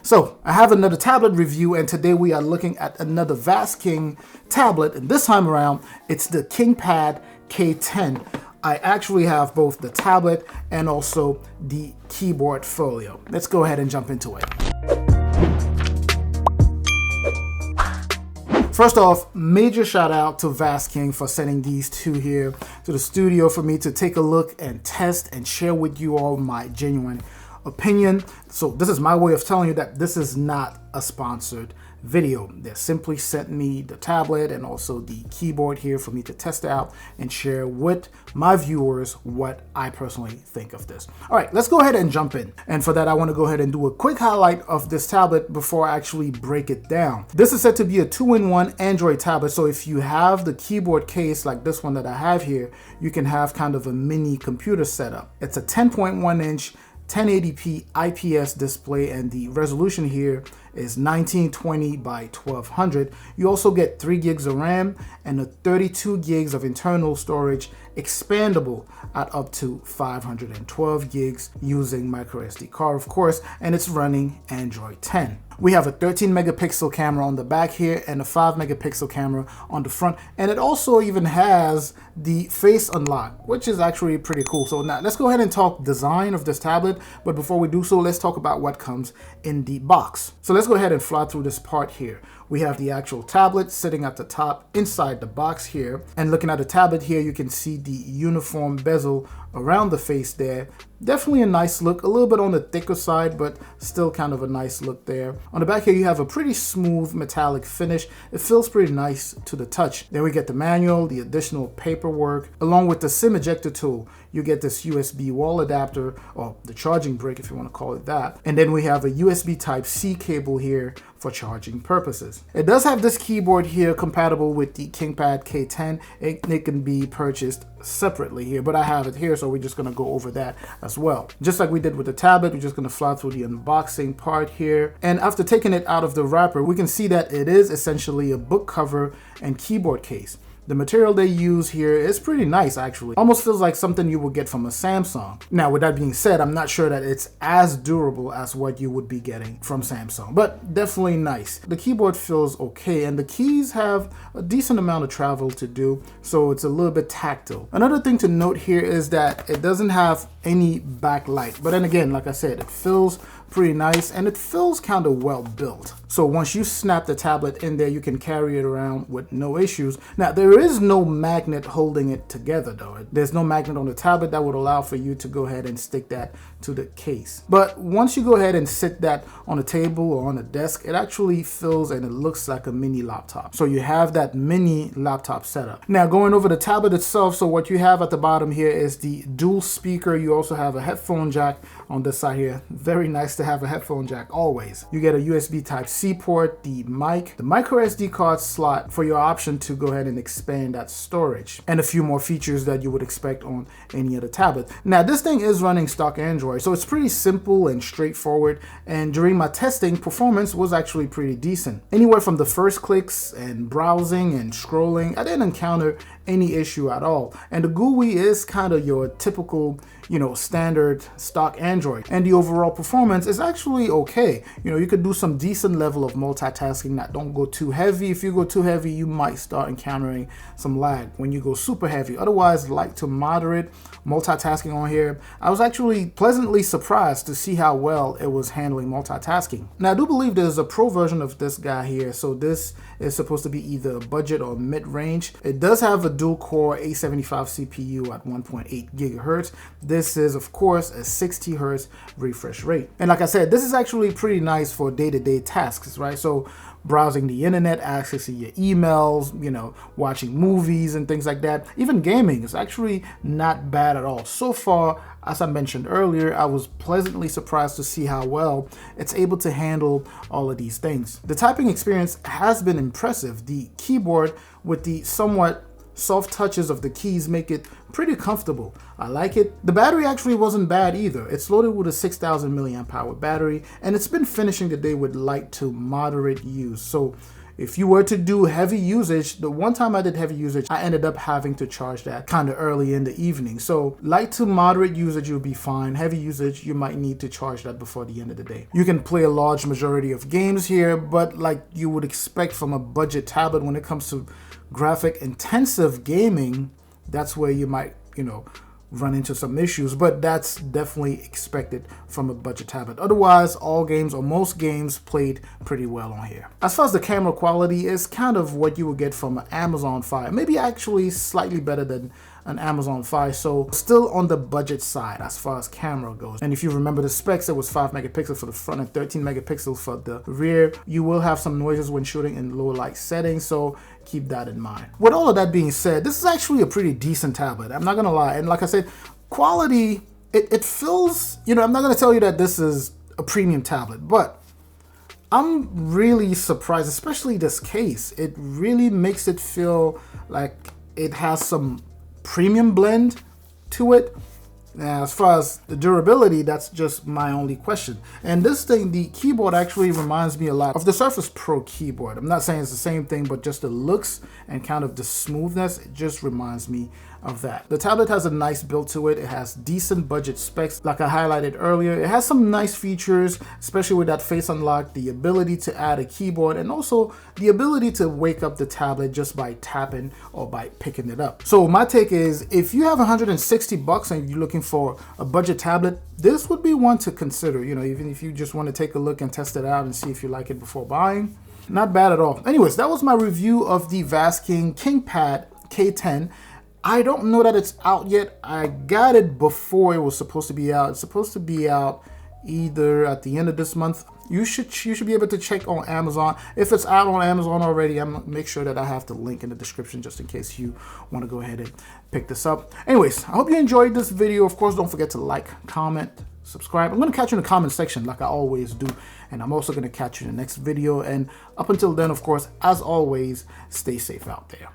So I have another tablet review, and today we are looking at another Vastking tablet, and this time around it's the Kingpad K10. I actually have both the tablet and also the keyboard folio. Let's go ahead and jump into it. First off, major shout out to Vastking for sending these two here to the studio for me to take a look and test and share with you all my genuine opinion. So this is my way of telling you that this is not a sponsored video. They simply sent me the tablet and also the keyboard here for me to test out and share with my viewers what I personally think of this. All right, let's go ahead and jump in. And for that, I want to go ahead and do a quick highlight of this tablet before I actually break it down. This is said to be a 2-in-1 Android tablet. So if you have the keyboard case like this one that I have here, you can have kind of a mini computer setup. It's a 10.1-inch 1080p IPS display, and the resolution here is 1920 by 1200. You also get 3 gigs of RAM and a 32 gigs of internal storage, expandable at up to 512 gigs using micro SD card, of course, and it's running Android 10. We have a 13 megapixel camera on the back here and a 5 megapixel camera on the front, and it also even has the face unlock, which is actually pretty cool. So now let's go ahead and talk design of this tablet, but before we do so, let's talk about what comes in the box. So let's go ahead and fly through this part here. We have the actual tablet sitting at the top inside the box here, and looking at the tablet here, you can see the uniform bezel around the face there. Definitely a nice look, a little bit on the thicker side, but still kind of a nice look there. On the back here, you have a pretty smooth metallic finish. It feels pretty nice to the touch. Then we get the manual, the additional paperwork, along with the SIM ejector tool. You get this USB wall adapter, or the charging brick if you want to call it that. And then we have a USB Type-C cable here for charging purposes. It does have this keyboard here compatible with the Kingpad K10. It can be purchased separately here, but I have it here, so we're just going to go over that as well. Just like we did with the tablet, we're just going to fly through the unboxing part here. And after taking it out of the wrapper, we can see that it is essentially a book cover and keyboard case. The material they use here is pretty nice, actually. Almost feels like something you would get from a Samsung. Now, with that being said, I'm not sure that it's as durable as what you would be getting from Samsung, but definitely nice. The keyboard feels okay, and the keys have a decent amount of travel to do, so it's a little bit tactile. Another thing to note here is that it doesn't have any backlight, but then again, like I said, it feels pretty nice and it feels kind of well built. So once you snap the tablet in there, you can carry it around with no issues. Now, there is no magnet holding it together though. There's no magnet on the tablet that would allow for you to go ahead and stick that to the case. But once you go ahead and sit that on a table or on a desk, it actually feels and it looks like a mini laptop. So you have that mini laptop setup. Now, going over the tablet itself, so what you have at the bottom here is the dual speaker. You also have a headphone jack on this side here. Very nice to have a headphone jack always. You get a USB Type-C port, the mic, the micro SD card slot for your option to go ahead and expand that storage, and a few more features that you would expect on any other tablet. Now, this thing is running stock Android, so it's pretty simple and straightforward, and during my testing, performance was actually pretty decent. Anywhere from the first clicks and browsing and scrolling, I didn't encounter any issue at all. And the GUI is kind of your typical, standard stock Android, and the overall performance is actually okay. You could do some decent level of multitasking that don't go too heavy. If you go too heavy, you might start encountering some lag when you go super heavy. Otherwise, light to moderate multitasking on here. I was actually pleasantly surprised to see how well it was handling multitasking. Now, I do believe there's a pro version of this guy here, so this is supposed to be either budget or mid-range. It does have a dual-core A75 CPU at 1.8 gigahertz. This is, of course, a 60 hertz refresh rate. And like I said, this is actually pretty nice for day-to-day tasks, right? So browsing the internet, accessing your emails, watching movies and things like that. Even gaming is actually not bad at all. So far, as I mentioned earlier, I was pleasantly surprised to see how well it's able to handle all of these things. The typing experience has been impressive. The keyboard with the somewhat soft touches of the keys make it pretty comfortable. I like it. The battery actually wasn't bad either. It's loaded with a 6,000 milliamp hour battery, and it's been finishing the day with light to moderate use. So if you were to do heavy usage, the one time I did heavy usage, I ended up having to charge that kind of early in the evening. So light to moderate usage, you'll be fine. Heavy usage, you might need to charge that before the end of the day. You can play a large majority of games here, but like you would expect from a budget tablet, when it comes to graphic intensive gaming, that's where you might, run into some issues, but that's definitely expected from a budget tablet. Otherwise, all games or most games played pretty well on here. As far as the camera quality, is kind of what you would get from an Amazon Fire, maybe actually slightly better than an Amazon Fire, so still on the budget side as far as camera goes. And if you remember the specs, it was 5 megapixels for the front and 13 megapixels for the rear. You will have some noises when shooting in low light settings, so keep that in mind. With all of that being said, this is actually a pretty decent tablet, I'm not gonna lie. And like I said, quality, it feels, I'm not gonna tell you that this is a premium tablet, but I'm really surprised, especially this case. It really makes it feel like it has some premium blend to it. Now, as far as the durability, that's just my only question. And this thing, the keyboard actually reminds me a lot of the Surface Pro keyboard. I'm not saying it's the same thing, but just the looks and kind of the smoothness, it just reminds me of that. The tablet has a nice build to it. It has decent budget specs, like I highlighted earlier. It has some nice features, especially with that face unlock, the ability to add a keyboard, and also the ability to wake up the tablet just by tapping or by picking it up. So my take is, if you have $160 and you're looking for a budget tablet, this would be one to consider, even if you just want to take a look and test it out and see if you like it before buying. Not bad at all. Anyways, that was my review of the Vastking Kingpad K10. I don't know that it's out yet. I got it before it was supposed to be out. It's supposed to be out either at the end of this month. You should be able to check on Amazon. If it's out on Amazon already, I'm gonna make sure that I have the link in the description just in case you want to go ahead and pick this up. Anyways, I hope you enjoyed this video. Of course, don't forget to like, comment, subscribe. I'm gonna catch you in the comment section like I always do. And I'm also gonna catch you in the next video. And up until then, of course, as always, stay safe out there.